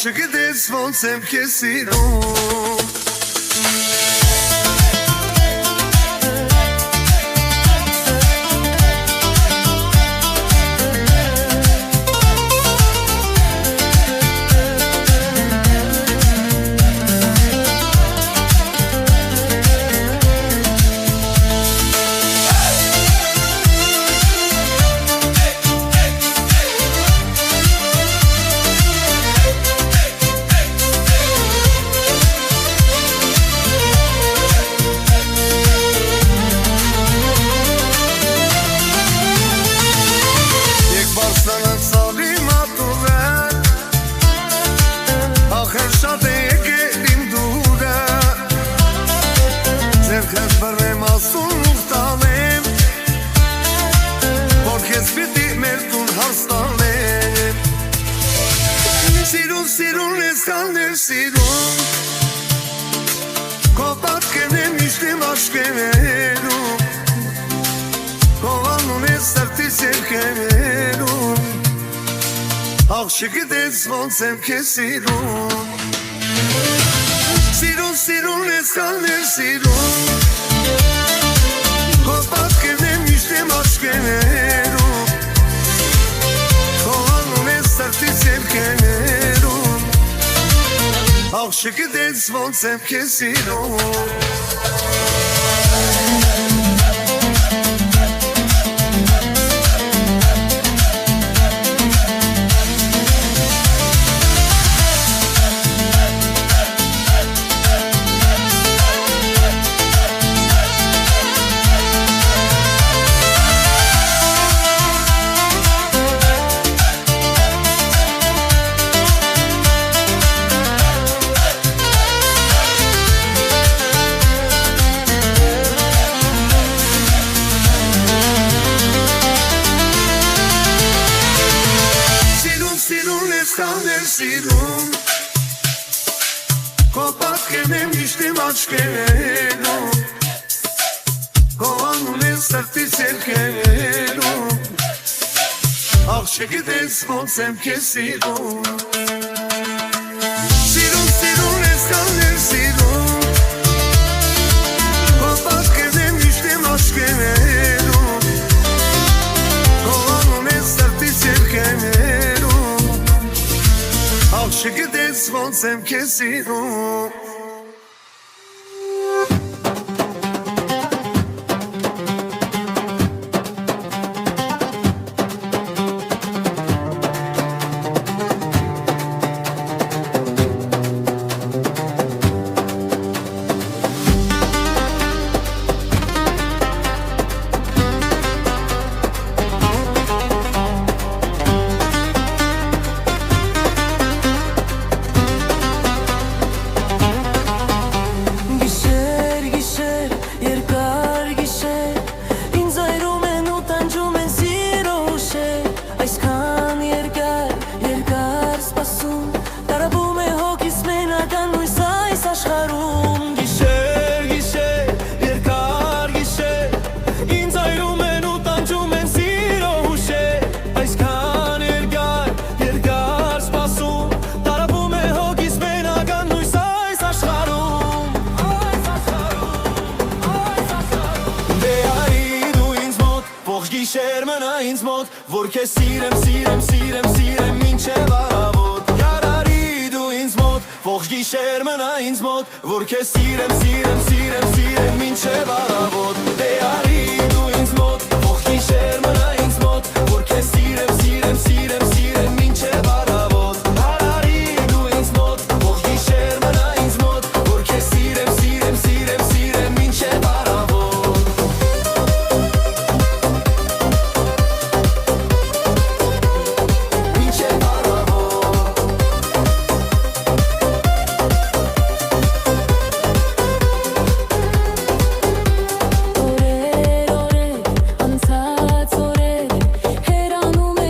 Աղջիկը դες ոնց եմ քեզ սիրում Սիրուն ես կաներ սիրուն Քո պատկերն եմ միշտ իմ աչքերում Քո անուն ես սրտիս երգերում Աղջիկը դες ոնց եմ քեզ սիրում Սիրուն ես կաներ սիրուն Քո պատկերն եմ միշտ իմ աչքերում Քո անուն ես սրտիս երգերում Աղջիկը դες ոնց եմ քեզ սիրում Կաներ սիրում Քո պատկերն եմ միշտ իմ աչքերում Քո անուն ես սրտիս երգերում Աղջիկը դες ոնց եմ քեզ սիրում Սիրուն ես կաներ սիրում Քո պատկերն եմ միշտ իմ աչքերում Քո անուն ես սրտիս երգերում Աղջիկը դες ոնց եմ քեզ սիրում Գիշեր մնա ինձ մոտ, որ քեզ սիրեմ, սիրեմ, սիրեմ, սիրեմ մինչև առավոտ Կարարի դու ինձ մոտ, ողջ գիշեր մնա ինձ մոտ, որ քեզ սիրեմ, սիրեմ, սիրեմ, սիրեմ մինչև առավոտ Դե արի դու ինձ մոտ, ողջ գիշեր մնա ինձ մոտ, որ քեզ սիրեմ, սիրեմ, սիրեմ, սիրեմ մինչև առավոտ Կարարի դու ինձ մոտ, ողջ գիշեր մնա ինձ մոտ, որ քեզ սիրեմ, սիրեմ, սիրեմ, սիրեմ մինչև առավոտ Օրեր, անցած օրեր, հեռանում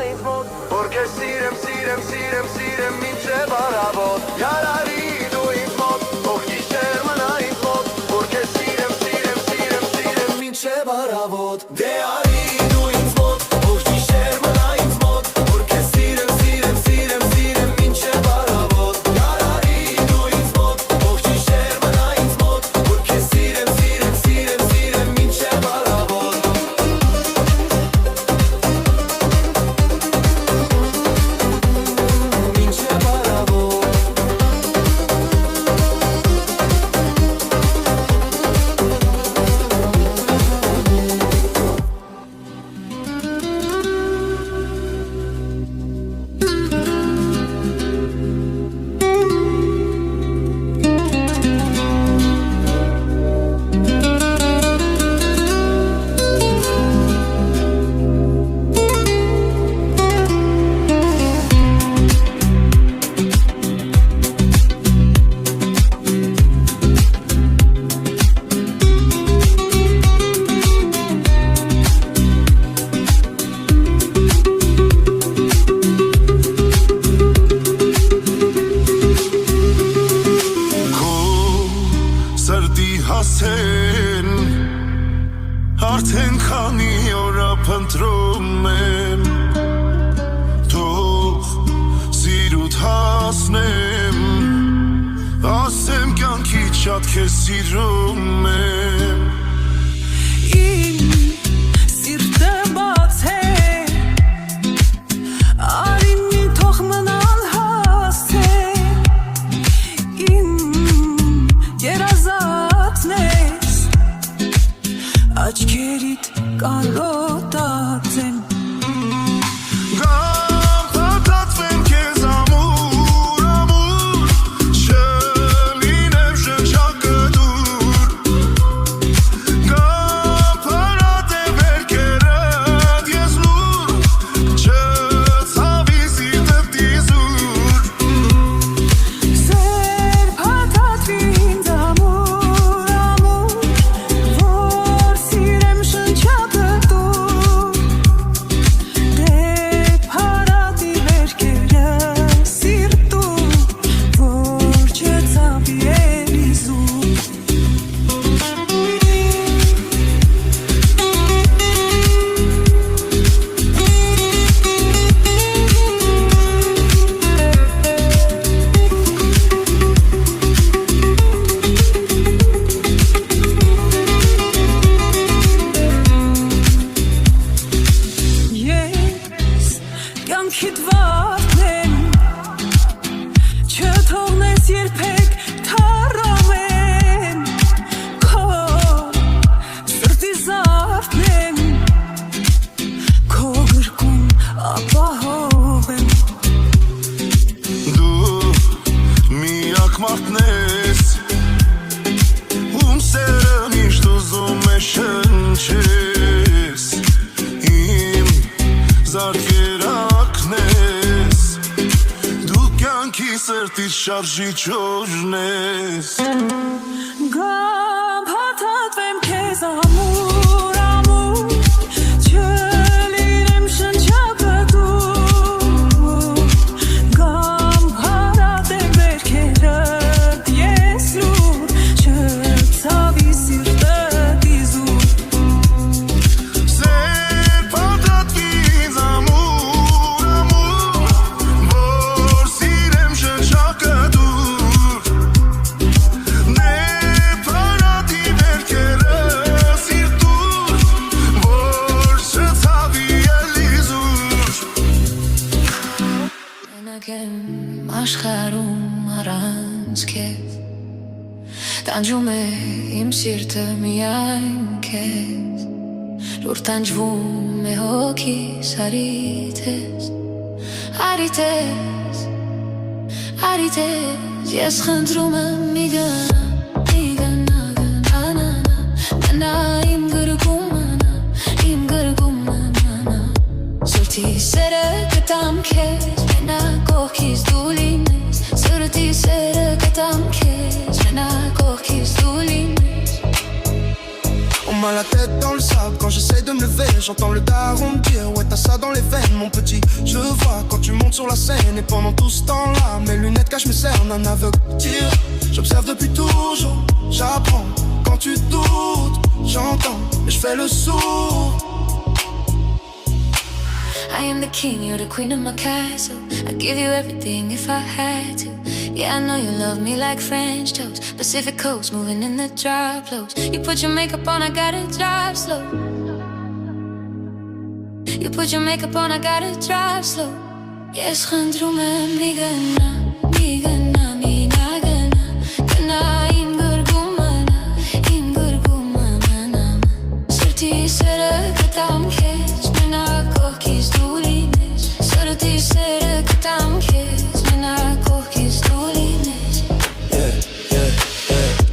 ինձ մոտ Որ քեզ սիրեմ, սիրեմ, սիրեմ, սիրեմ մինչև առավոտ Յարարի դու ինձ մոտ Թող գիշեր մնա ինձ մոտ Որ քեզ սիրեմ, սիրեմ, սիրեմ, սիրեմ մինչև առավոտ Դե արի դու ինձ մոտ Թող գիշեր մնա ինձ մոտ Որ քեզ սիրեմ, սիրեմ, սիրեմ, սիրեմ մինչև առավոտ Յարարի դու ինձ մոտ Թող գիշեր մնա ինձ մոտ Որ քեզ սիրեմ, սիրեմ, սիրեմ, սիրեմ մինչև առավոտ Մինչև առավոտ Հասեն արդեն քանի օր ապընտրում եմ թող սիրուտ հասնեմ ասեմ կյանքից շատ քեզ սիրում եմ Իմ սիրտը բաց է Արինի թող մնալ հասցե Իմ երազատն ես Աչքերիդ կարոտած եմ Գամ պատածվեմ քեզ ամուր, ամուր Չլինեմ շնչակդուր Գամ պարատեմ վերքերդ ես լուր Չցավի սիրտդ իզուր Սեր փաթաթվի ինձ ամուր, ամուր Որ սիրեմ շնչակտուր Դե փարատի վերքերը սիրտու Որ չցավի էլիզուր Ես կյանքիդ վարդն եմ Չթողնես երբեք թառամեն Քո սրտի զարդն եմ Քո գրկում ապահով եմ Դու միակ մարդն ես Ում սերը միշտ ուզում է շնչես Իմ զարկերակն ես Դու կյանքի սրտից շարժիչ օժն ես Գամ փաթաթվեմ քեզ ամուր, ամուր Չլինեմ շնչակտուր Գամ հարատեմ վերքերդ ես լուր Չցավի սիրտդ իզուր Սեր պատատվի ինձ ամուր, ամուր Որ սիրեմ շնչակդուր Նե պարատի վերքերը սիրտուր Որ չցավի էլիզուր Մենակ եմ աշխարհում առանց քեզ Տանջում է իմ սիրտը միայն քեզ Լուր տանջվում է հոգիս արի տես Արի տես, արի տես Ես խնդրում եմ մի գնա, մի գնա, գնա, նա Մնա իմ գրկում մնա, իմ գրկում մնա Սրտի սերը կտամ քեզ Մենակ կողքիս դու լինես Սրտի սերը կտամ քեզ Մենակ կողքիս դու լինես mal la tête dans le sable quand j'essaie de me lever. J'entends le daron me dire ouais t'as ça dans les veines mon petit. Je vois quand tu montes sur la scène. Et pendant tout ce temps-là mes lunettes cachent mes cernes. Un aveugle tire, j'observe depuis toujours. J'apprends quand tu doutes. J'entends et je fais le sourd. I am the king, you're the queen of my castle. I'd give you everything if I had to. Yeah, I know you love me like French toast. Pacific coast, moving in the dry clothes. You put your makeup on, I gotta drive slow. You put your makeup on, I gotta drive slow. Yes, خندرومم میگنا میگنا میگنا گنا این گرگومنا این گرگومنا سرتی سرکتم کش منا کوکیز دولینش سرتی سرکتم کش منا کوکیز دولینش.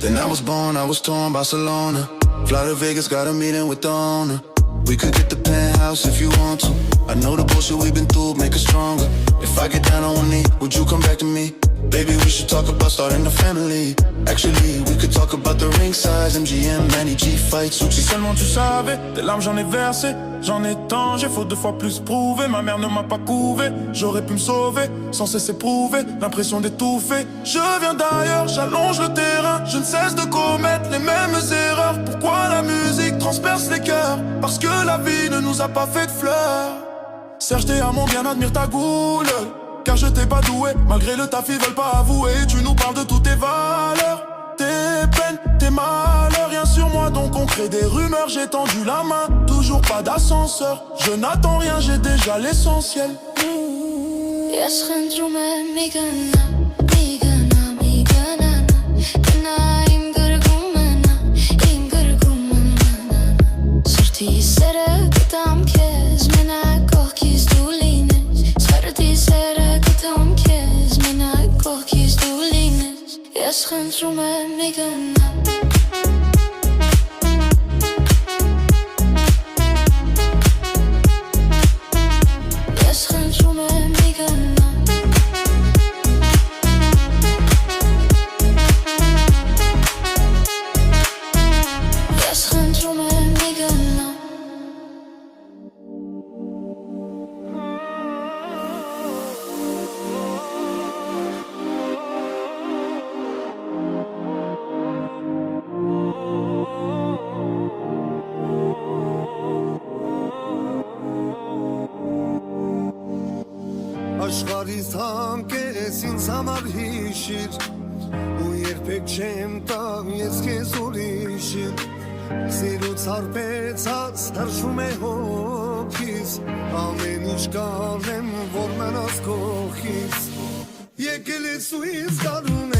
Then I was born, I was torn, Barcelona. Fly to Vegas, got a meeting with the owner. We could get the penthouse if you want to. I know the bullshit we've been through make us stronger. If I get down on one knee, would you come back to me? Baby, we should talk about starting a family. Actually, we could talk about the ring size, MGM, Manny G fights. Si seulement tu savais, des larmes j'en ai versé, j'en ai tant, j'ai faut 2 fois plus prouvé. Ma mère ne m'a pas couvé, j'aurais pu me sauver, sans cesser prouver, l'impression d'étouffer. Je viens d'ailleurs, j'allonge le terrain, je ne cesse de commettre les mêmes erreurs. Pourquoi la musique transperce les cœurs? Parce que la vie ne nous a pas fait de fleurs. Serge, t'es à mon bien, admire ta goule. Car je t'ai pas doué, malgré le taf ils veulent pas avouer. Tu nous parles de toutes tes valeurs, tes peines, tes malheurs. Rien sur moi donc on crée des rumeurs. J'ai tendu la main, toujours pas d'ascenseur. Je n'attends rien, j'ai déjà l'essentiel. Yes, خندرومم میگنا میگنا میگنا گنا این گرگومنا این گرگومنا سرتی سرکتم کش منا کوکیز دولینش سرتی سرکتم کش منا کوکیز دولینش. Yes, خندرومم میگنا Աշխարհից հանկես ինձ համար հիշիր ու երբեք չեմ տա ես քեզ ուրիշին սիրուց հարբեցած հրշում է հոգիս ամեն ինչ կանեմ որ մնաս քոխից եկել ես ու ինձ կարուն